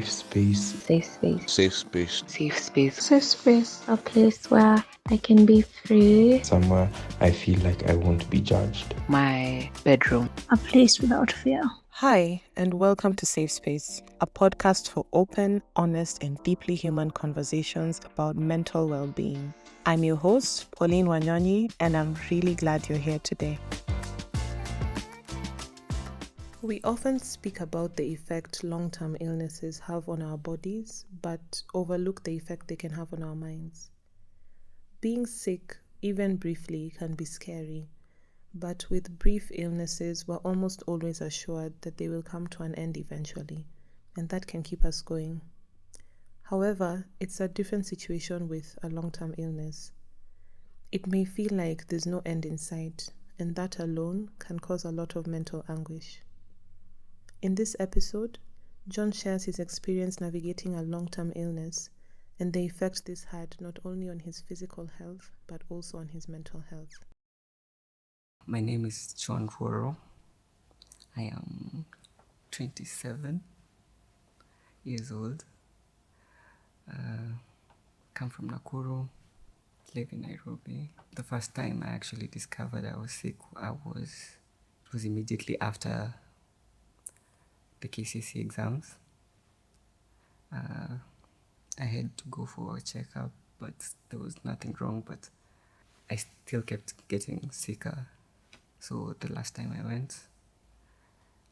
safe space. Safe space. Safe space. Safe space. Safe space. A place where I can be free. Somewhere I feel like I won't be judged. My bedroom. A place without fear. Hi, and welcome to Safe Space, a podcast for open, honest, and deeply human conversations about mental well-being. I'm your host, Pauline Wanyonyi, and I'm really glad you're here today. We often speak about the effect long-term illnesses have on our bodies, but overlook the effect they can have on our minds. Being sick, even briefly, can be scary. But with brief illnesses, we're almost always assured that they will come to an end eventually, and that can keep us going. However, it's a different situation with a long-term illness. It may feel like there's no end in sight, and that alone can cause a lot of mental anguish. In this episode, John shares his experience navigating a long-term illness and the effect this had not only on his physical health, but also on his mental health. My name is John Roro. I am 27 years old. Come from Nakuru, live in Nairobi. The first time I actually discovered I was sick, it was immediately after the KCSE exams. I had to go for a checkup, but there was nothing wrong, but I still kept getting sicker. So the last time I went,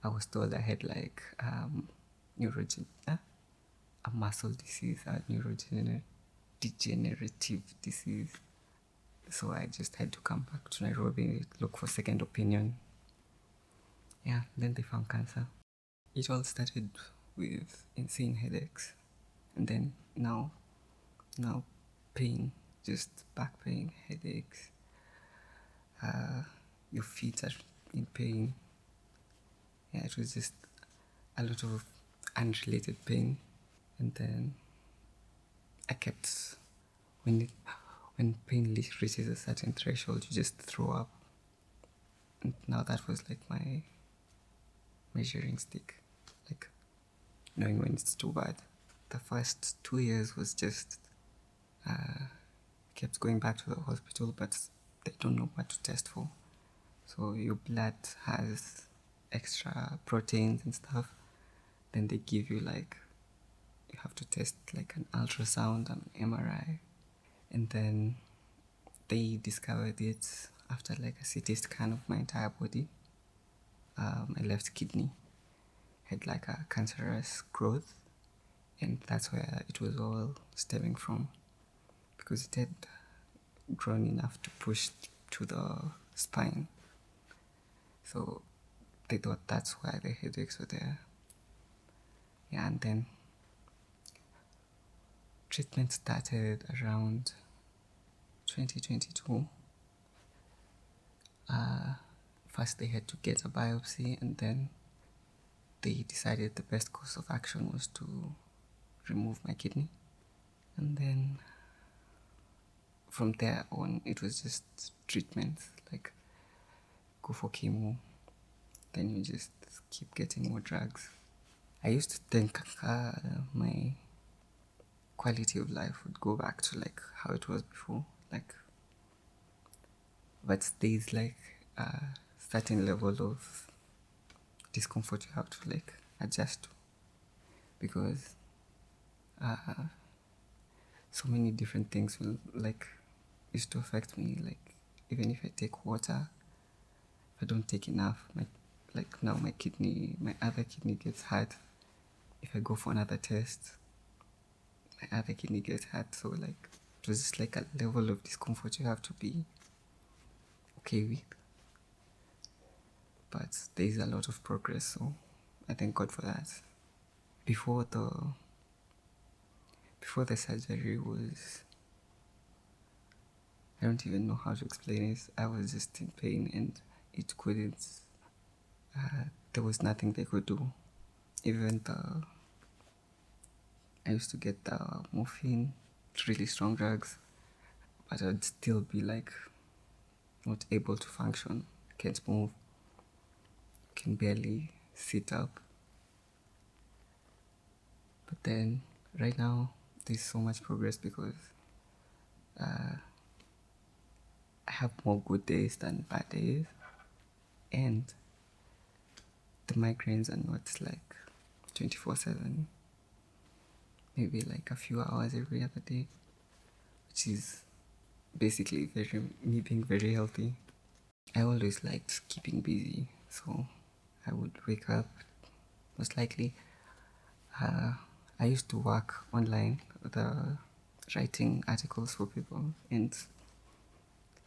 I was told I had like a muscle disease, a neurodegenerative disease. So I just had to come back to Nairobi, look for second opinion. Yeah, then they found cancer. It all started with insane headaches, and then now pain, just back pain, headaches. Your feet are in pain. Yeah, it was just a lot of unrelated pain. And then I kept, when pain reaches a certain threshold, you just throw up. And now that was like my measuring stick, like knowing when it's too bad. The first 2 years was just, kept going back to the hospital, but they don't know what to test for. So your blood has extra proteins and stuff. Then they give you like, you have to test like an ultrasound and an MRI. And then they discovered it after like a CT scan of my entire body. My left kidney had like a cancerous growth. And that's where it was all stemming from, because it had grown enough to push to the spine. So they thought that's why the headaches were there. Yeah, and then treatment started around 2022. First they had to get a biopsy, and then they decided the best course of action was to remove my kidney. And then from there on, it was just treatments, like go for chemo, then you just keep getting more drugs. I used to think my quality of life would go back to like how it was before, like, but there's like a certain level of discomfort you have to like adjust to, because so many different things will like used to affect me. Like even if I take water, if I don't take enough, my other kidney gets hurt. If I go for another test, my other kidney gets hurt. So like it was just like a level of discomfort you have to be okay with. But there is a lot of progress, so I thank God for that. Before the surgery was, I don't even know how to explain it. I was just in pain, and it couldn't, there was nothing they could do. Even I used to get the morphine, really strong drugs, but I'd still be like not able to function, can't move, can barely sit up. But then right now there's so much progress because I have more good days than bad days, and the migraines are not like 24/7, maybe like a few hours every other day, which is basically me being very healthy. I always liked keeping busy, so I would wake up, most likely. I used to work online, writing articles for people and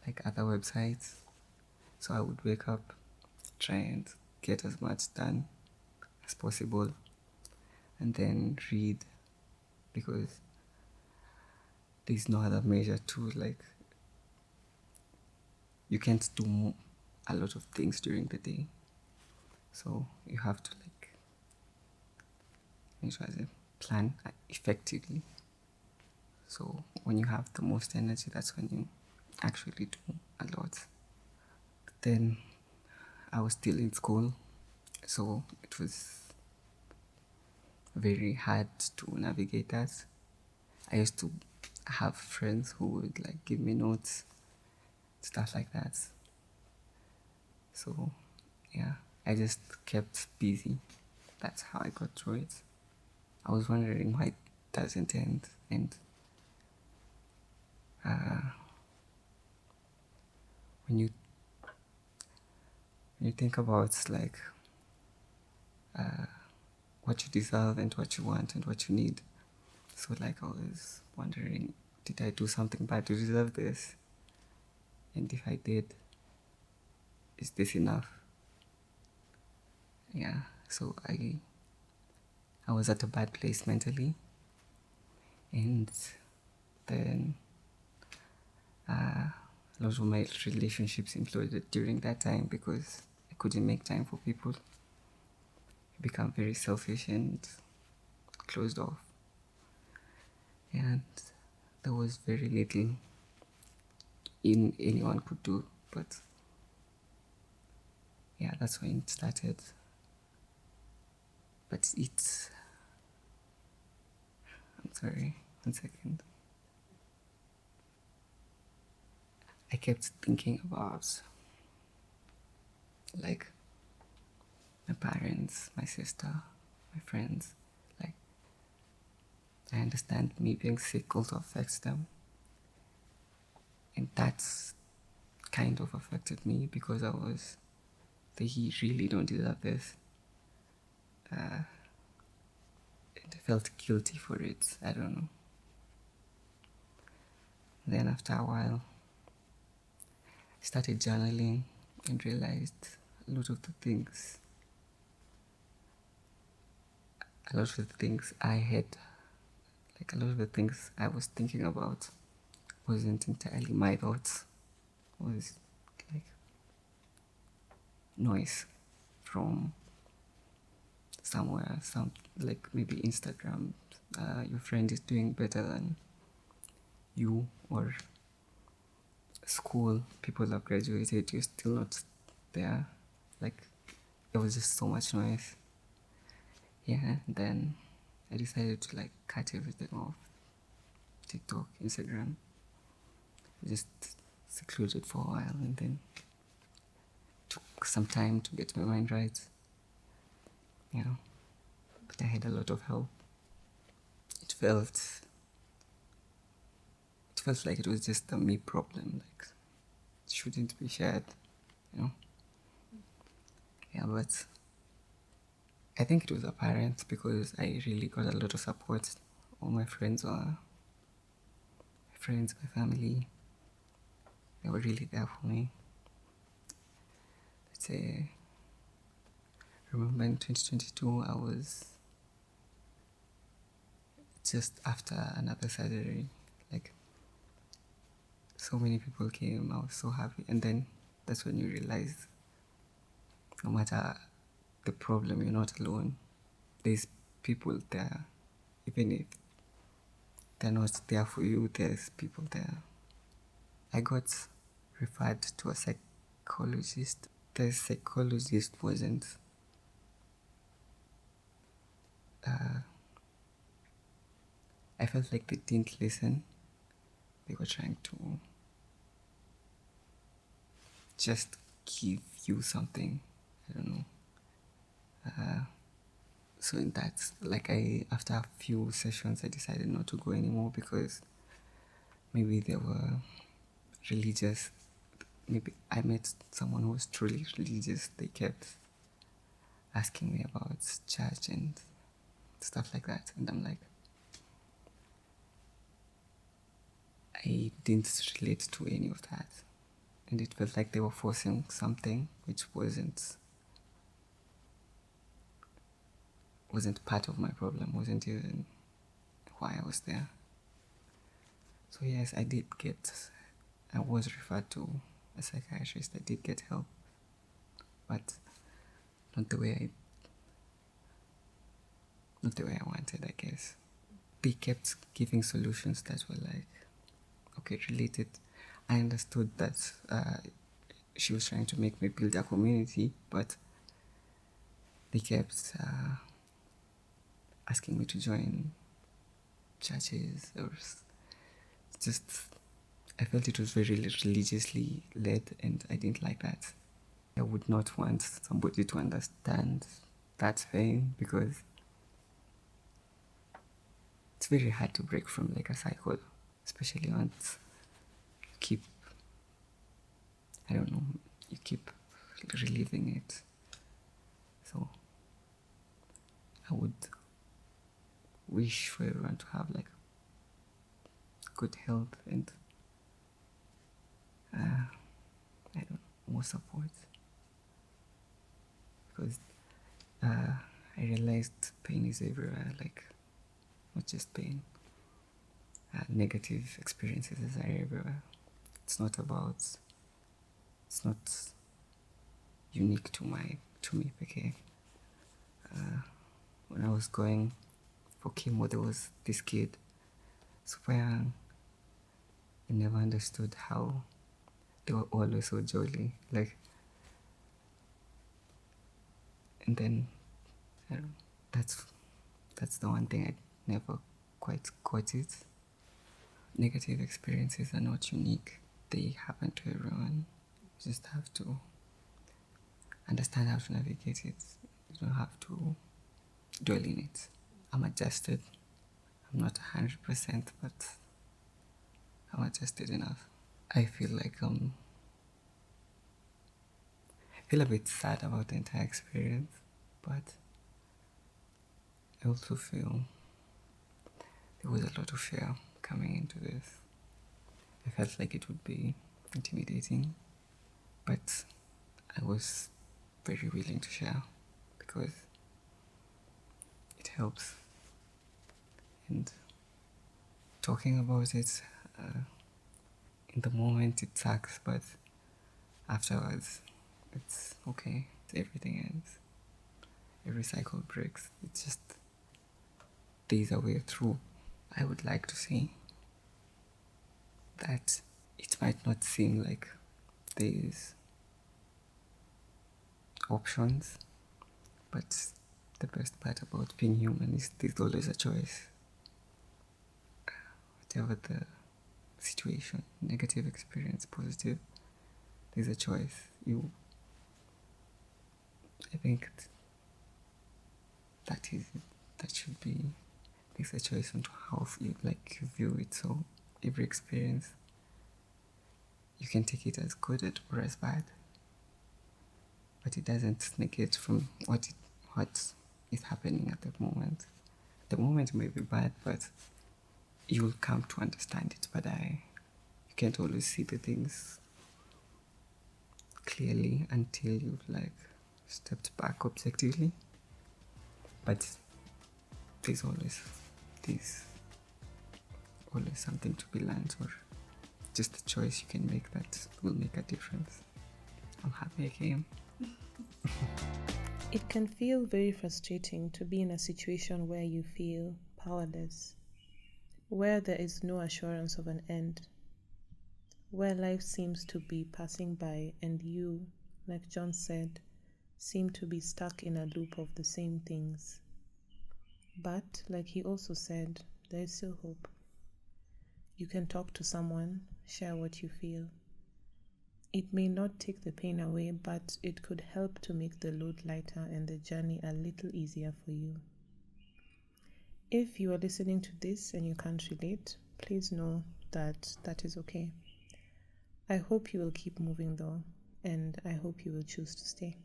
like other websites. So I would wake up, try and get as much done as possible, and then read, because there's no other measure to, like, you can't do a lot of things during the day, so you have to like make sure to plan effectively. So when you have the most energy, that's when you actually do a lot. But then I was still in school, so it was very hard to navigate that. I used to have friends who would like give me notes, stuff like that. So yeah, I just kept busy. That's how I got through it. I was wondering why it doesn't end, and when you think about like what you deserve and what you want and what you need, so like I was wondering, did I do something bad to deserve this? And if I did, is this enough? Yeah, so I was at a bad place mentally, and then a lot of my relationships imploded during that time because I couldn't make time for people. I became very selfish and closed off, and there was very little anyone could do. But yeah, that's when it started. But I'm sorry, 1 second. I kept thinking about like my parents, my sister, my friends. Like, I understand me being sick also affects them, and that's kind of affected me because they really don't deserve this. And I felt guilty for it. I don't know. Then after a while, I started journaling and realized a lot of the things, a lot of the things I had, like a lot of the things I was thinking about wasn't entirely my thoughts. It was like noise from somewhere, like maybe Instagram. Your friend is doing better than you, or school, people have graduated, you're still not there. Like, it was just so much noise. Yeah, and then I decided to like cut everything off. TikTok, Instagram. Just secluded for a while, and then took some time to get my mind right. Yeah. But I had a lot of help. It felt like it was just a me problem, like it shouldn't be shared, you know. Yeah, but I think it was apparent because I really got a lot of support. All my friends my family, they were really there for me. Let's say, remember in 2022, I was just after another surgery. Like, so many people came, I was so happy. And then that's when you realize no matter the problem, you're not alone. There's people there. Even if they're not there for you, there's people there. I got referred to a psychologist. The psychologist wasn't I felt like they didn't listen. They were trying to just give you something. I don't know. So in that, like after a few sessions, I decided not to go anymore because maybe they were religious. Maybe I met someone who was truly religious. They kept asking me about church and stuff like that. And I'm like, I didn't relate to any of that. And it felt like they were forcing something which wasn't part of my problem, wasn't even why I was there. So yes, I was referred to a psychiatrist. I did get help, but not the way I wanted, I guess. They kept giving solutions that were like, okay, related. I understood that she was trying to make me build a community, but they kept asking me to join churches or just, I felt it was very religiously led, and I didn't like that. I would not want somebody to understand that pain because it's very hard to break from like a cycle, especially once you keep, I don't know, you keep reliving it. So I would wish for everyone to have like good health and I don't know, more support, because I realized pain is everywhere, like not just pain, negative experiences are everywhere. It's not unique to me, okay. When I was going for chemo, there was this kid, super young. I never understood how they were always so jolly, like, and then I don't know, that's the one thing I never quite got it. Negative experiences are not unique. They happen to everyone. You just have to understand how to navigate it. You don't have to dwell in it. I'm adjusted. I'm not 100%, but I'm adjusted enough. I feel like I feel a bit sad about the entire experience, but I also feel there was a lot of fear coming into this. I felt like it would be intimidating, but I was very willing to share because it helps. And talking about it, in the moment it sucks, but afterwards it's okay. Everything ends. Every cycle breaks. It's just there's a way through. I would like to say that it might not seem like there's options, but the best part about being human is there's always a choice. Whatever the situation, negative experience, positive, there's a choice. I think that should be, there's a choice on how you view it. So every experience, you can take it as good or as bad, but it doesn't negate from what is happening at that moment. The moment may be bad, but you will come to understand it. But you can't always see the things clearly until you've stepped back objectively. But there's always something to be learned, or just a choice you can make that will make a difference. I'm happy I came. It can feel very frustrating to be in a situation where you feel powerless, where there is no assurance of an end, where life seems to be passing by and you, like John said, seem to be stuck in a loop of the same things. But, like he also said, there is still hope. You can talk to someone, share what you feel. It may not take the pain away, but it could help to make the load lighter and the journey a little easier for you. If you are listening to this and you can't relate, please know that that is okay. I hope you will keep moving though, and I hope you will choose to stay.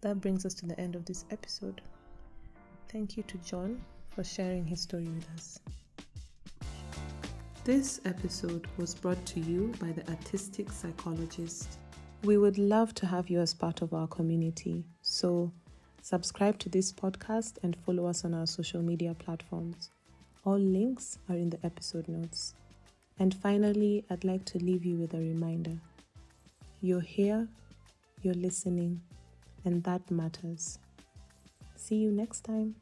That brings us to the end of this episode. Thank you to John for sharing his story with us. This episode was brought to you by the Artistic Psychologist. We would love to have you as part of our community, so subscribe to this podcast and follow us on our social media platforms. All links are in the episode notes. And finally, I'd like to leave you with a reminder. You're here, you're listening, and that matters. See you next time.